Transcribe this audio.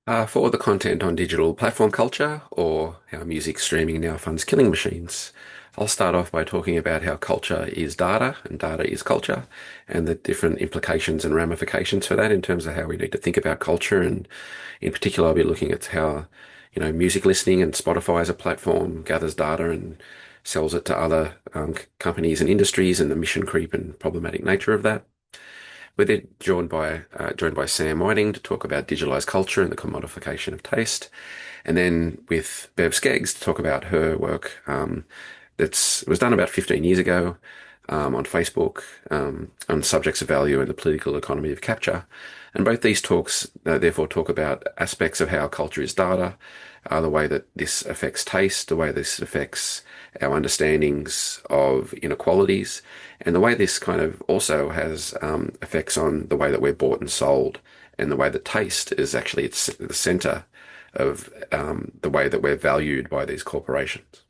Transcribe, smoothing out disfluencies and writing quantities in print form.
For the content on digital platform culture or how music streaming now funds killing machines, I'll start off by talking about how culture is data and data is culture and the different implications and ramifications for that in terms of how we need to think about culture. And in particular, I'll be looking at how, music listening and Spotify as a platform gathers data and sells it to other companies and industries and the mission creep and problematic nature of that. We're then joined by Sam Whiting to talk about digitalized culture and the commodification of taste, and then with Bev Skeggs to talk about her work that was done about 15 years ago on Facebook on subjects of value and the political economy of capture. And both these talks therefore talk about aspects of how culture is data, the way that this affects taste, the way this affects our understandings of inequalities, and the way this kind of also has effects on the way that we're bought and sold, and the way that taste is actually the center of the way that we're valued by these corporations.